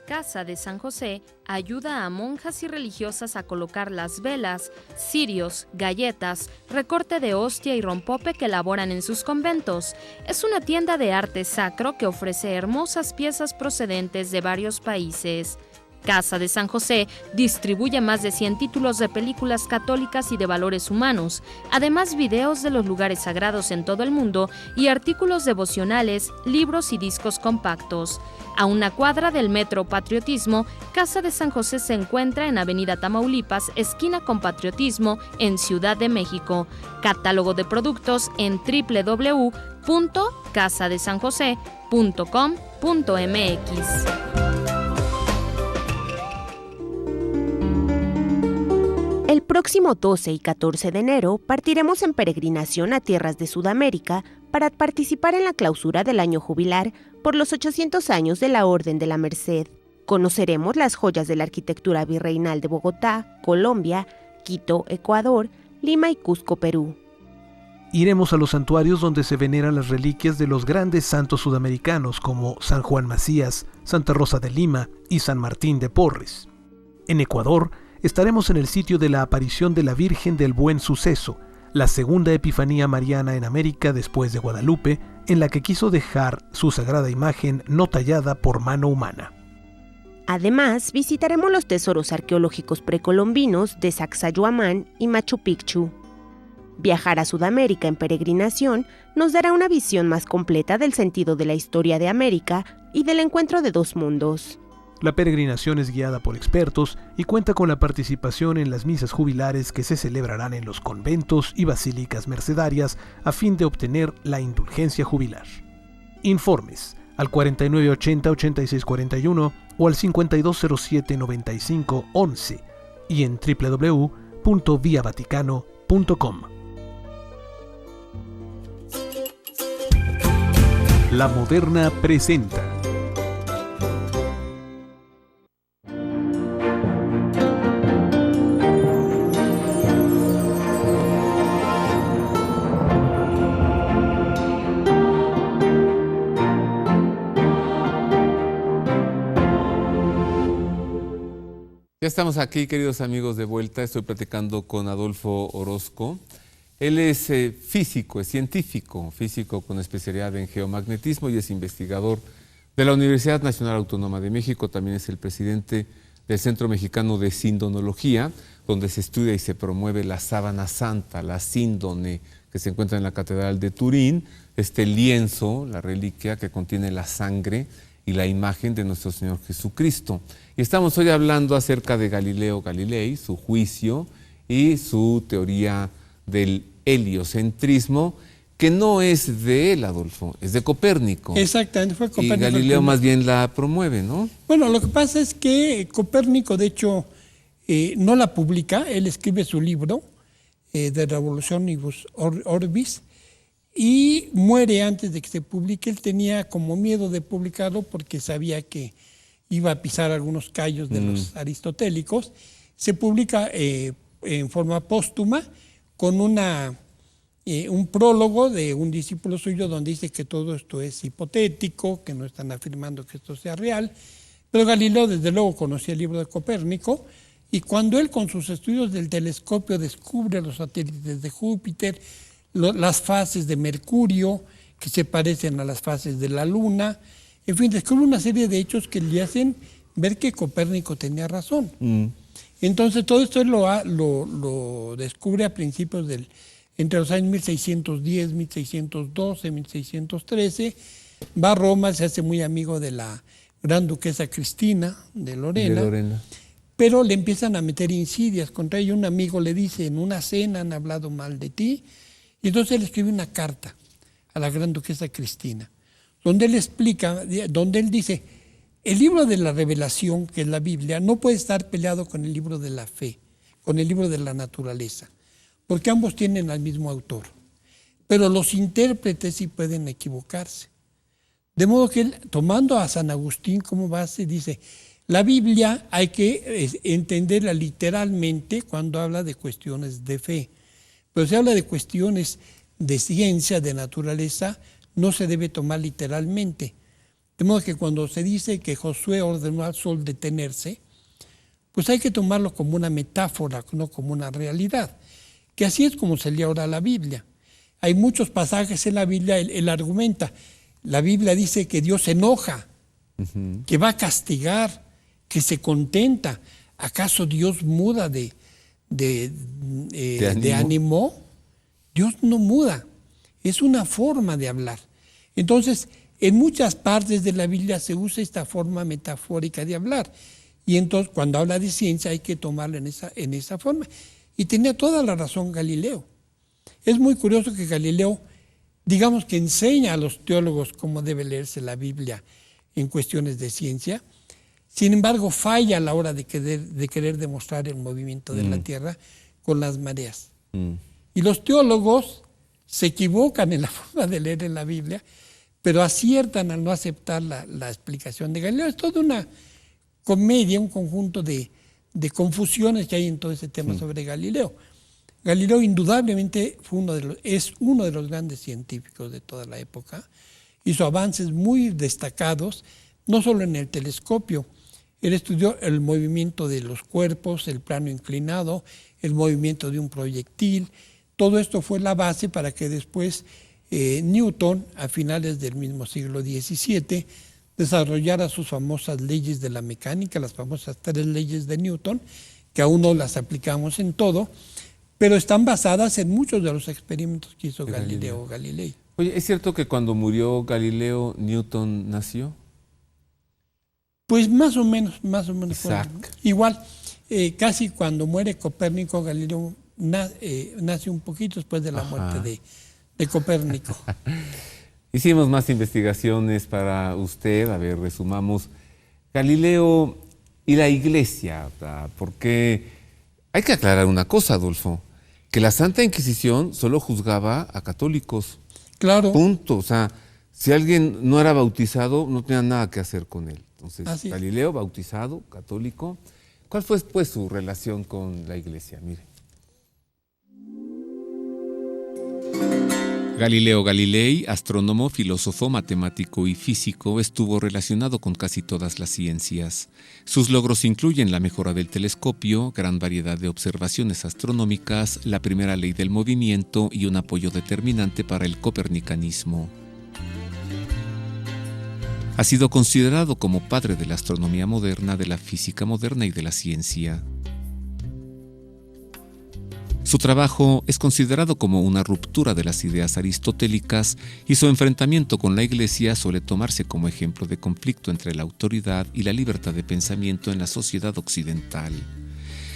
Casa de San José ayuda a monjas y religiosas a colocar las velas, cirios, galletas, recorte de hostia y rompope que elaboran en sus conventos. Es una tienda de arte sacro que ofrece hermosas piezas procedentes de varios países. Casa de San José distribuye más de 100 títulos de películas católicas y de valores humanos, además videos de los lugares sagrados en todo el mundo y artículos devocionales, libros y discos compactos. A una cuadra del Metro Patriotismo, Casa de San José se encuentra en Avenida Tamaulipas, esquina con Patriotismo, en Ciudad de México. Catálogo de productos en www.casadesanjose.com.mx. El próximo 12 y 14 de enero partiremos en peregrinación a tierras de Sudamérica para participar en la clausura del año jubilar por los 800 años de la Orden de la Merced. Conoceremos las joyas de la arquitectura virreinal de Bogotá, Colombia, Quito, Ecuador, Lima y Cusco, Perú. Iremos a los santuarios donde se veneran las reliquias de los grandes santos sudamericanos como San Juan Macías, Santa Rosa de Lima y San Martín de Porres. En Ecuador, estaremos en el sitio de la aparición de la Virgen del Buen Suceso, la segunda epifanía mariana en América después de Guadalupe, en la que quiso dejar su sagrada imagen no tallada por mano humana. Además, visitaremos los tesoros arqueológicos precolombinos de Sacsayhuamán y Machu Picchu. Viajar a Sudamérica en peregrinación nos dará una visión más completa del sentido de la historia de América y del encuentro de dos mundos. La peregrinación es guiada por expertos y cuenta con la participación en las misas jubilares que se celebrarán en los conventos y basílicas mercedarias a fin de obtener la indulgencia jubilar. Informes al 4980-8641 o al 5207-9511 y en www.viavaticano.com. La Moderna presenta Ya estamos aquí, queridos amigos, de vuelta. Estoy platicando con Adolfo Orozco. Él es físico, es científico, físico con especialidad en geomagnetismo y es investigador de la Universidad Nacional Autónoma de México. También es el presidente del Centro Mexicano de Sindonología, donde se estudia y se promueve la sábana santa, la síndone, que se encuentra en la Catedral de Turín, este lienzo, la reliquia que contiene la sangre y la imagen de nuestro Señor Jesucristo. Y estamos hoy hablando acerca de Galileo Galilei, su juicio y su teoría del heliocentrismo, que no es de él, Adolfo, es de Copérnico. Exactamente, fue Copérnico. Y Galileo más bien la promueve, ¿no? Bueno, lo que pasa es que Copérnico, de hecho, no la publica. Él escribe su libro de Revolutionibus Orbis y muere antes de que se publique. Él tenía como miedo de publicarlo porque sabía que iba a pisar algunos callos de los aristotélicos. Se publica en forma póstuma con un prólogo de un discípulo suyo donde dice que todo esto es hipotético, que no están afirmando que esto sea real. Pero Galileo desde luego conocía el libro de Copérnico, y cuando él con sus estudios del telescopio descubre los satélites de Júpiter, las fases de Mercurio que se parecen a las fases de la Luna, en fin, descubre una serie de hechos que le hacen ver que Copérnico tenía razón. Entonces todo esto él lo descubre a principios entre los años 1610, 1612, 1613, va a Roma, se hace muy amigo de la gran duquesa Cristina de Lorena, pero le empiezan a meter insidias contra ella. Un amigo le dice, en una cena han hablado mal de ti, y entonces él escribe una carta a la gran duquesa Cristina, donde él explica, donde él dice, el libro de la revelación, que es la Biblia, no puede estar peleado con el libro de la fe, con el libro de la naturaleza, porque ambos tienen al mismo autor, pero los intérpretes sí pueden equivocarse. De modo que él, tomando a San Agustín como base, dice, la Biblia hay que entenderla literalmente cuando habla de cuestiones de fe, pero si habla de cuestiones de ciencia, de naturaleza, no se debe tomar literalmente, De modo que cuando se dice que Josué ordenó al sol detenerse, pues hay que tomarlo como una metáfora, no como una realidad. Que así es como se lee ahora la Biblia. Hay muchos pasajes en la Biblia, él argumenta. La Biblia dice que Dios se enoja, que va a castigar, que se contenta. ¿Acaso Dios muda de ánimo? Dios no muda. Es una forma de hablar. Entonces, en muchas partes de la Biblia se usa esta forma metafórica de hablar. Y entonces, cuando habla de ciencia, hay que tomarla en esa forma. Y tenía toda la razón Galileo. Es muy curioso que Galileo, digamos que enseña a los teólogos cómo debe leerse la Biblia en cuestiones de ciencia. Sin embargo, falla a la hora de querer demostrar el movimiento de la Tierra con las mareas. Y los teólogos se equivocan en la forma de leer en la Biblia, pero aciertan al no aceptar la explicación de Galileo. Es toda una comedia, un conjunto de confusiones que hay en todo ese tema sobre Galileo. Galileo indudablemente es uno de los grandes científicos de toda la época. Hizo avances muy destacados, no solo en el telescopio. Él estudió el movimiento de los cuerpos, el plano inclinado, el movimiento de un proyectil. Todo esto fue la base para que después Newton, a finales del mismo siglo XVII, desarrollara sus famosas leyes de la mecánica, las famosas 3 leyes de Newton, que aún no las aplicamos en todo, pero están basadas en muchos de los experimentos que hizo Galileo Galilei. Oye, ¿es cierto que cuando murió Galileo, Newton nació? Pues más o menos. Isaac. Igual, casi cuando muere Copérnico, Galileo nace un poquito después de la muerte de Copérnico. Hicimos más investigaciones para usted, a ver, resumamos. Galileo y la Iglesia, porque hay que aclarar una cosa, Adolfo, que la Santa Inquisición solo juzgaba a católicos. Claro. Punto. O sea, si alguien no era bautizado, no tenía nada que hacer con él. Entonces, Galileo, bautizado, católico. ¿Cuál fue pues su relación con la Iglesia? Mire. Galileo Galilei, astrónomo, filósofo, matemático y físico, estuvo relacionado con casi todas las ciencias. Sus logros incluyen la mejora del telescopio, gran variedad de observaciones astronómicas, la primera ley del movimiento y un apoyo determinante para el copernicanismo. Ha sido considerado como padre de la astronomía moderna, de la física moderna y de la ciencia. Su trabajo es considerado como una ruptura de las ideas aristotélicas y su enfrentamiento con la Iglesia suele tomarse como ejemplo de conflicto entre la autoridad y la libertad de pensamiento en la sociedad occidental.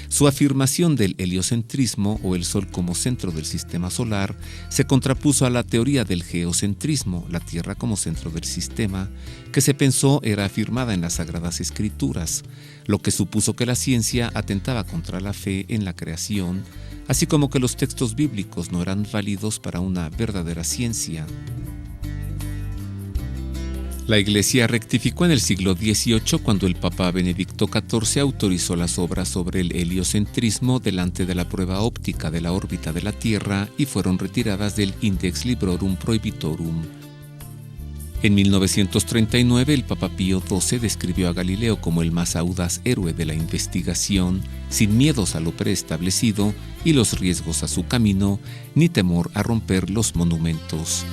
Su afirmación del heliocentrismo o el Sol como centro del sistema solar se contrapuso a la teoría del geocentrismo, la Tierra como centro del sistema, que se pensó era afirmada en las Sagradas Escrituras, lo que supuso que la ciencia atentaba contra la fe en la creación, así como que los textos bíblicos no eran válidos para una verdadera ciencia. La Iglesia rectificó en el siglo XVIII cuando el Papa Benedicto XIV autorizó las obras sobre el heliocentrismo delante de la prueba óptica de la órbita de la Tierra y fueron retiradas del Index Librorum Prohibitorum. En 1939, el Papa Pío XII describió a Galileo como el más audaz héroe de la investigación, sin miedos a lo preestablecido y los riesgos a su camino, ni temor a romper los monumentos.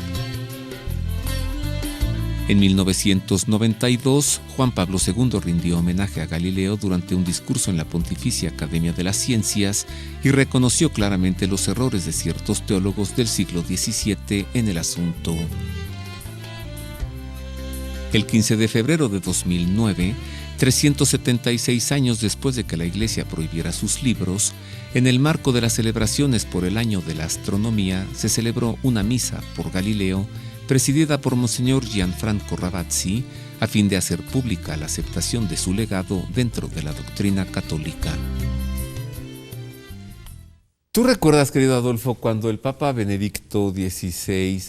En 1992, Juan Pablo II rindió homenaje a Galileo durante un discurso en la Pontificia Academia de las Ciencias y reconoció claramente los errores de ciertos teólogos del siglo XVII en el asunto. El 15 de febrero de 2009, 376 años después de que la Iglesia prohibiera sus libros, en el marco de las celebraciones por el Año de la Astronomía, se celebró una misa por Galileo, presidida por Monseñor Gianfranco Ravazzi, a fin de hacer pública la aceptación de su legado dentro de la doctrina católica. ¿Tú recuerdas, querido Adolfo, cuando el Papa Benedicto XVI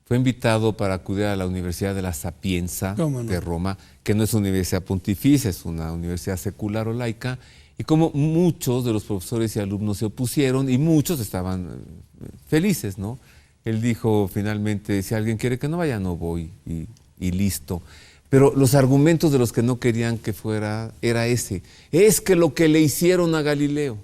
fue invitado para acudir a la Universidad de la Sapienza de Roma, que no es una universidad pontificia, es una universidad secular o laica, y como muchos de los profesores y alumnos se opusieron y muchos estaban felices, ¿no? Él dijo finalmente, si alguien quiere que no vaya, no voy, y listo. Pero los argumentos de los que no querían que fuera era ese. Es que lo que le hicieron a Galileo.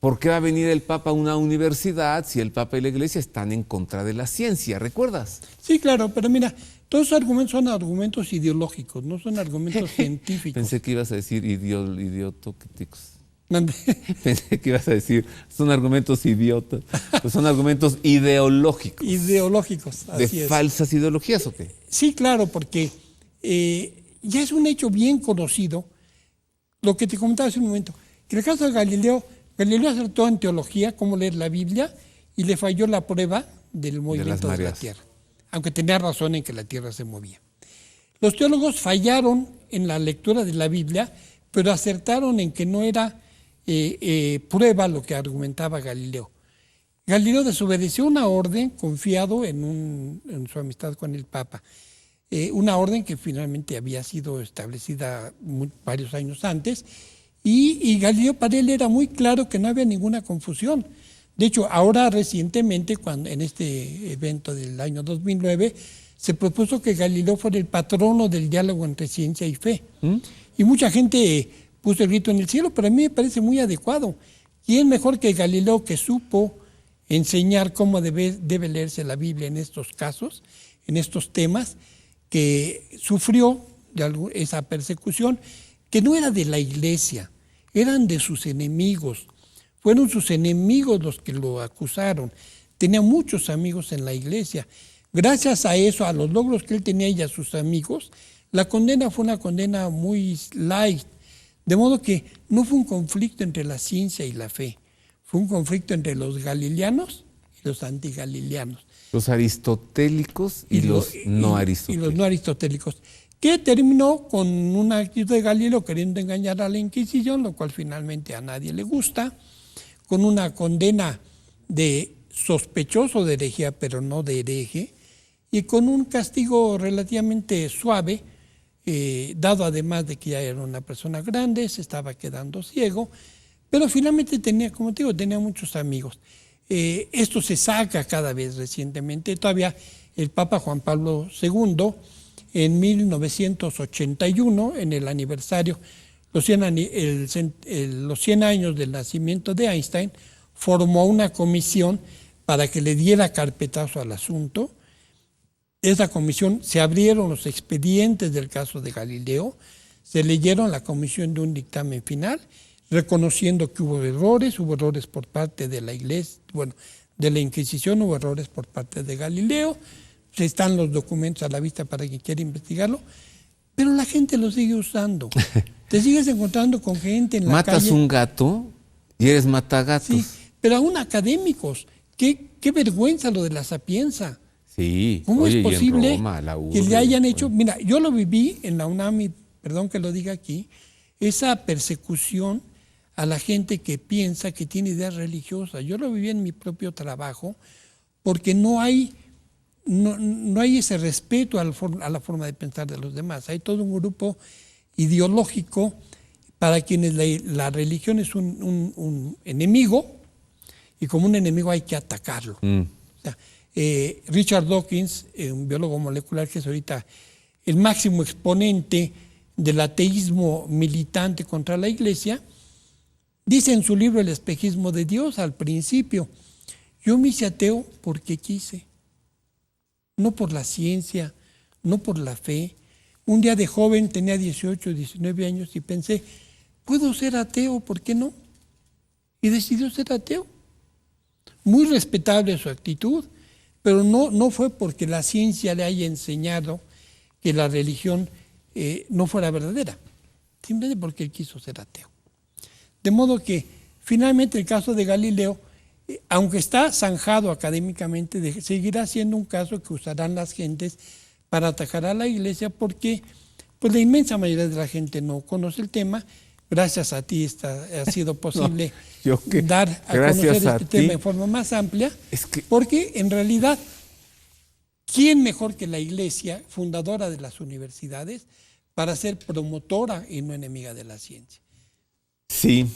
¿Por qué va a venir el Papa a una universidad si el Papa y la Iglesia están en contra de la ciencia? ¿Recuerdas? Sí, claro, pero mira, todos esos argumentos son argumentos ideológicos, no son argumentos científicos. Pensé que ibas a decir idiotóticos. Pensé que ibas a decir, son argumentos idiotas, pues son argumentos ideológicos. Ideológicos, así ¿De es. falsas ideologías o qué? Sí, claro, porque ya es un hecho bien conocido, lo que te comentaba hace un momento, que en el caso de Galileo acertó en teología, cómo leer la Biblia, y le falló la prueba del movimiento de la Tierra, aunque tenía razón en que la Tierra se movía. Los teólogos fallaron en la lectura de la Biblia, pero acertaron en que no era prueba lo que argumentaba Galileo. Galileo desobedeció una orden confiado en su amistad con el Papa, una orden que finalmente había sido establecida varios años antes, y Galileo, para él era muy claro que no había ninguna confusión. De hecho, ahora recientemente, en este evento del año 2009, se propuso que Galileo fuera el patrono del diálogo entre ciencia y fe. Y mucha gente puso el grito en el cielo, pero a mí me parece muy adecuado. ¿Quién mejor que Galileo, que supo enseñar cómo debe leerse la Biblia en estos casos, en estos temas, que sufrió esa persecución, que no era de la Iglesia, eran de sus enemigos? Fueron sus enemigos los que lo acusaron. Tenía muchos amigos en la Iglesia. Gracias a eso, a los logros que él tenía y a sus amigos, la condena fue una condena muy light. De modo que no fue un conflicto entre la ciencia y la fe. Fue un conflicto entre los galileanos y los antigalileanos. Los aristotélicos y los no aristotélicos. Y los no aristotélicos. Que terminó con una actitud de Galileo queriendo engañar a la Inquisición, lo cual finalmente a nadie le gusta, con una condena de sospechoso de herejía, pero no de hereje, y con un castigo relativamente suave, dado además de que ya era una persona grande, se estaba quedando ciego, pero finalmente tenía, como te digo, tenía muchos amigos. Esto se saca cada vez recientemente. Todavía el Papa Juan Pablo II, en 1981, en el aniversario, los 100 años del nacimiento de Einstein, formó una comisión para que le diera carpetazo al asunto. Esa comisión, se abrieron los expedientes del caso de Galileo, se leyeron la comisión de un dictamen final, reconociendo que hubo errores por parte de la Iglesia, de la Inquisición, hubo errores por parte de Galileo, están los documentos a la vista para quien quiera investigarlo, pero la gente lo sigue usando. Te sigues encontrando con gente en la calle. Matas un gato y eres matagatos. Sí, pero aún académicos. Qué vergüenza lo de la Sapienza. Sí. ¿Cómo es posible y en Roma, la urbe, que le hayan hecho? Mira, yo lo viví en la UNAM, y perdón que lo diga aquí, esa persecución a la gente que piensa que tiene ideas religiosas. Yo lo viví en mi propio trabajo porque no hay ese respeto a la forma de pensar de los demás. Hay todo un grupo ideológico para quienes la religión es un enemigo, y como un enemigo hay que atacarlo. O sea, Richard Dawkins, un biólogo molecular que es ahorita el máximo exponente del ateísmo militante contra la Iglesia, dice en su libro El espejismo de Dios, al principio, yo me hice ateo porque quise, no por la ciencia, no por la fe. Un día de joven, tenía 18, 19 años y pensé, ¿puedo ser ateo? ¿Por qué no? Y decidió ser ateo. Muy respetable su actitud, pero no fue porque la ciencia le haya enseñado que la religión no fuera verdadera, simplemente porque él quiso ser ateo. De modo que finalmente el caso de Galileo, aunque está zanjado académicamente, seguirá siendo un caso que usarán las gentes para atacar a la Iglesia, porque pues la inmensa mayoría de la gente no conoce el tema. Gracias a ti ha sido posible dar a conocer este tema en forma más amplia, porque en realidad, ¿quién mejor que la Iglesia, fundadora de las universidades, para ser promotora y no enemiga de la ciencia? Sí,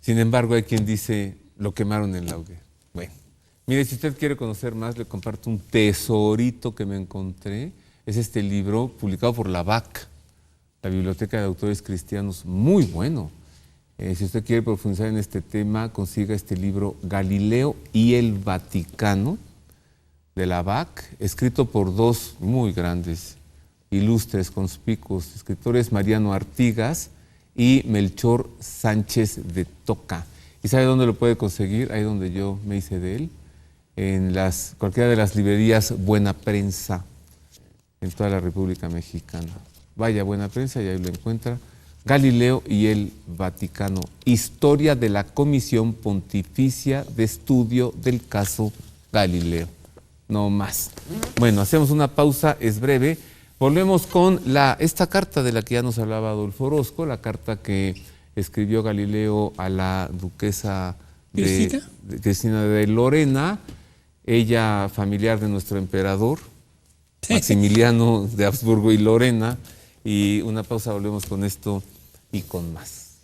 sin embargo hay quien dice, lo quemaron en la hoguera. Bueno, mire, si usted quiere conocer más, le comparto un tesorito que me encontré es este libro publicado por la BAC, la Biblioteca de Autores Cristianos, muy bueno. Si usted quiere profundizar en este tema, consiga este libro Galileo y el Vaticano, de la BAC, escrito por dos muy grandes, ilustres, conspicuos escritores, Mariano Artigas y Melchor Sánchez de Toca. ¿Y sabe dónde lo puede conseguir? Ahí donde yo me hice de él, en cualquiera de las librerías Buena Prensa, en toda la República Mexicana. Vaya a Buena Prensa y ahí lo encuentra. Galileo y el Vaticano, historia de la Comisión Pontificia de Estudio del Caso Galileo. No más. Bueno, hacemos una pausa, es breve. Volvemos con esta carta de la que ya nos hablaba Adolfo Orozco, la carta que escribió Galileo a la duquesa Cristina de Lorena, ella familiar de nuestro emperador, Maximiliano de Habsburgo y Lorena. Y una pausa, volvemos con esto y con más.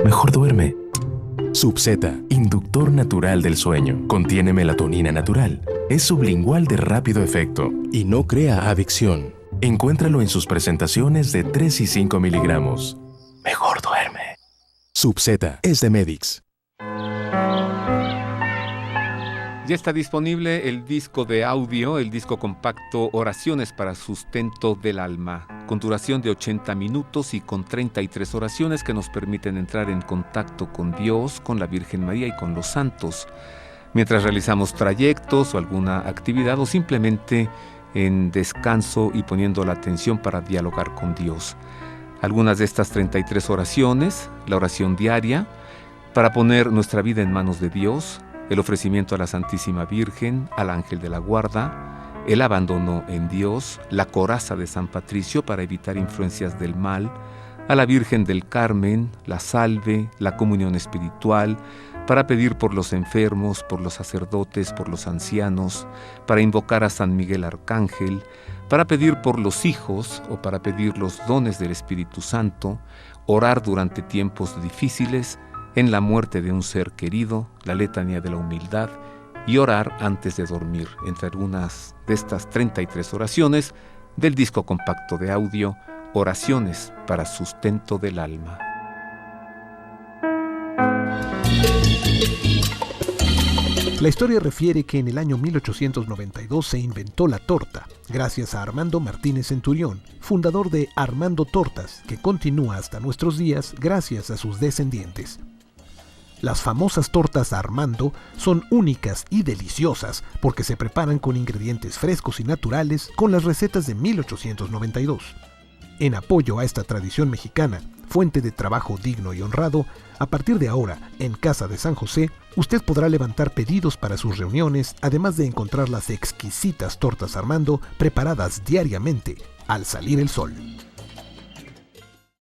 Mejor duerme. Subzeta, inductor natural del sueño. Contiene melatonina natural. Es sublingual de rápido efecto y no crea adicción. Encuéntralo en sus presentaciones de 3 y 5 miligramos. Mejor duerme. Subzeta es de Medix. Ya está disponible el disco de audio, el disco compacto Oraciones para Sustento del Alma, con duración de 80 minutos y con 33 oraciones que nos permiten entrar en contacto con Dios, con la Virgen María y con los santos, mientras realizamos trayectos o alguna actividad o simplemente en descanso y poniendo la atención para dialogar con Dios. Algunas de estas 33 oraciones, la oración diaria, para poner nuestra vida en manos de Dios, el ofrecimiento a la Santísima Virgen, al Ángel de la Guarda, el abandono en Dios, la coraza de San Patricio para evitar influencias del mal, a la Virgen del Carmen, la salve, la comunión espiritual, para pedir por los enfermos, por los sacerdotes, por los ancianos, para invocar a San Miguel Arcángel, para pedir por los hijos o para pedir los dones del Espíritu Santo, orar durante tiempos difíciles, en la muerte de un ser querido, la letanía de la humildad y orar antes de dormir, entre algunas de estas 33 oraciones del disco compacto de audio Oraciones para Sustento del Alma. La historia refiere que en el año 1892 se inventó la torta, gracias a Armando Martínez Centurión, fundador de Armando Tortas, que continúa hasta nuestros días gracias a sus descendientes. Las famosas tortas Armando son únicas y deliciosas porque se preparan con ingredientes frescos y naturales con las recetas de 1892. En apoyo a esta tradición mexicana, fuente de trabajo digno y honrado, a partir de ahora, en Casa de San José, usted podrá levantar pedidos para sus reuniones, además de encontrar las exquisitas tortas Armando preparadas diariamente al salir el sol.